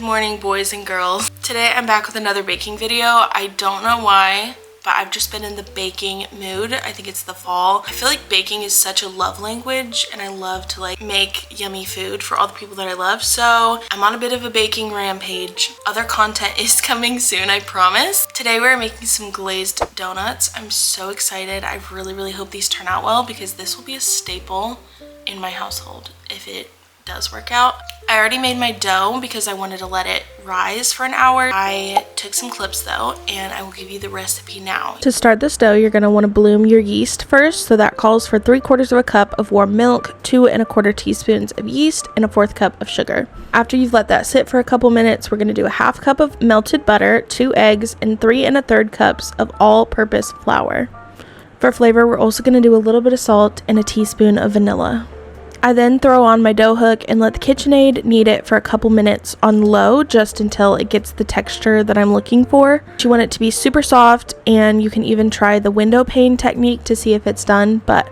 morning, boys and girls. Today I'm back with another baking video. I don't know why, but I've just been in the baking mood. I think it's the fall. I feel like baking is such a love language, and I love to like make yummy food for all the people that I love. So I'm on a bit of a baking rampage. Other content is coming soon, I promise. Today we're making some glazed donuts. I'm so excited. I really hope these turn out well because this will be a staple in my household if it does work out. I already made my dough because I wanted to let it rise for an hour. I took some clips though, and I will give you the recipe now. To start this dough, you're going to want to bloom your yeast first. So that calls for 3/4 cup of warm milk, 2 1/4 teaspoons of yeast, and a 1/4 cup of sugar. After you've let that sit for a couple minutes, we're going to do a 1/2 cup of melted butter, 2 eggs, and 3 1/3 cups of all-purpose flour. For flavor, we're also going to do a little bit of salt and a teaspoon of vanilla. I then throw on my dough hook and let the KitchenAid knead it for a couple minutes on low just until it gets the texture that I'm looking for. You want it to be super soft, and you can even try the window pane technique to see if it's done, but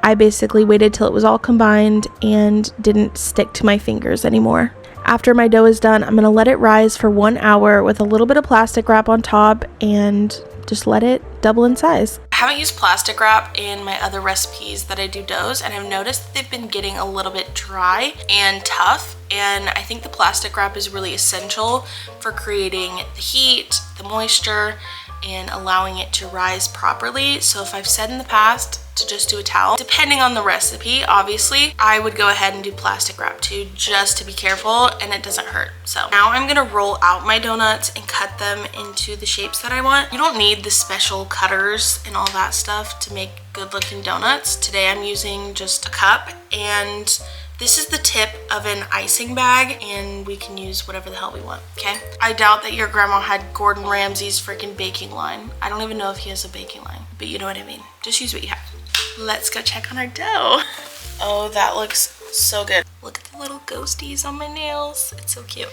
I basically waited till it was all combined and didn't stick to my fingers anymore. After my dough is done, I'm going to let it rise for 1 hour with a little bit of plastic wrap on top and just let it double in size. I haven't used plastic wrap in my other recipes that I do doughs, and I've noticed that they've been getting a little bit dry and tough, and I think the plastic wrap is really essential for creating the heat, the moisture, and allowing it to rise properly. So if I've said in the past to just do a towel, depending on the recipe, obviously, I would go ahead and do plastic wrap too, just to be careful and it doesn't hurt. So now I'm gonna roll out my donuts and cut them into the shapes that I want. You don't need the special cutters and all that stuff to make good looking donuts. Today I'm using just a cup, and this is the tip of an icing bag, and we can use whatever the hell we want, okay? I doubt that your grandma had Gordon Ramsay's freaking baking line. I don't even know if he has a baking line, but you know what I mean. Just use what you have. Let's go check on our dough. Oh, that looks so good. Look at the little ghosties on my nails. It's so cute.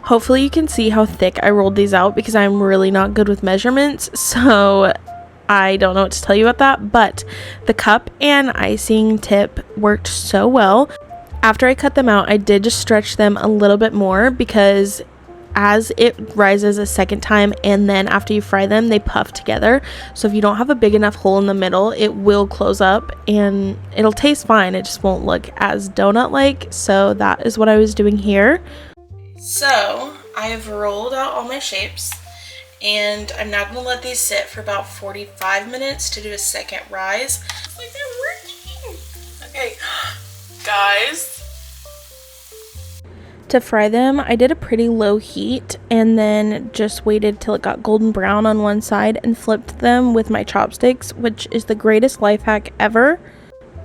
Hopefully you can see how thick I rolled these out because I'm really not good with measurements, so I don't know what to tell you about that, but the cup and icing tip worked so well. After I cut them out, I did just stretch them a little bit more because as it rises a second time and then after you fry them, they puff together. So if you don't have a big enough hole in the middle, it will close up and it'll taste fine. It just won't look as donut-like. So that is what I was doing here. So I have rolled out all my shapes, and I'm now going to let these sit for about 45 minutes to do a second rise. Like, they're working! Okay, guys. To fry them, I did a pretty low heat and then just waited till it got golden brown on one side and flipped them with my chopsticks, which is the greatest life hack ever.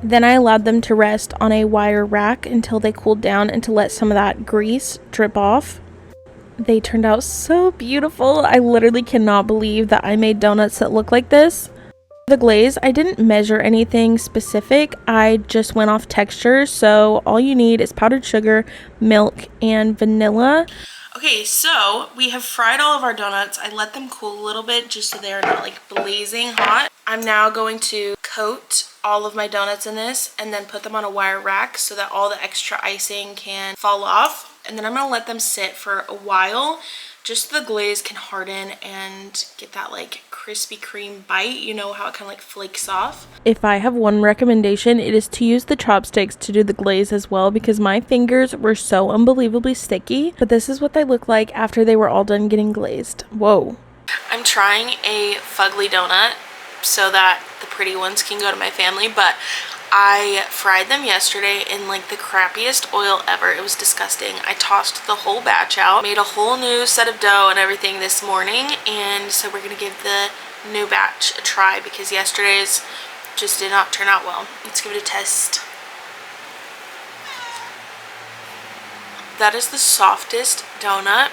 Then I allowed them to rest on a wire rack until they cooled down and to let some of that grease drip off. They turned out so beautiful. I literally cannot believe that I made donuts that look like this. The glaze, I didn't measure anything specific. I just went off texture. So all you need is powdered sugar, milk, and vanilla. Okay, so we have fried all of our donuts. I let them cool a little bit just so they're not like blazing hot. I'm now going to coat all of my donuts in this and then put them on a wire rack so that all the extra icing can fall off. And then I'm gonna let them sit for a while just so the glaze can harden and get that like Krispy Kreme bite. You know how it kind of like flakes off. If I have one recommendation, it is to use the chopsticks to do the glaze as well because my fingers were so unbelievably sticky. But this is what they look like after they were all done getting glazed. Whoa. I'm trying a fugly donut so that the pretty ones can go to my family, but I fried them yesterday in like the crappiest oil ever. It was disgusting. I tossed the whole batch out, made a whole new set of dough and everything this morning, and so we're gonna give the new batch a try because yesterday's just did not turn out well. Let's give it a test. That is the softest donut.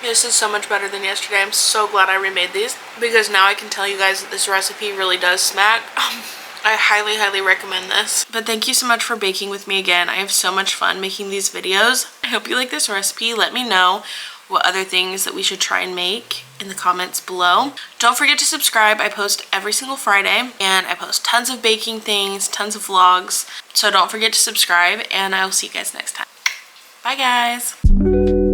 This is so much better than yesterday. I'm so glad I remade these because now I can tell you guys that this recipe really does smack. I highly recommend this. But thank you so much for baking with me again. I have so much fun making these videos. I hope you like this recipe. Let me know what other things that we should try and make in the comments below. Don't forget to subscribe. I post every single Friday and I post tons of baking things, tons of vlogs. So don't forget to subscribe and I will see you guys next time. Bye guys.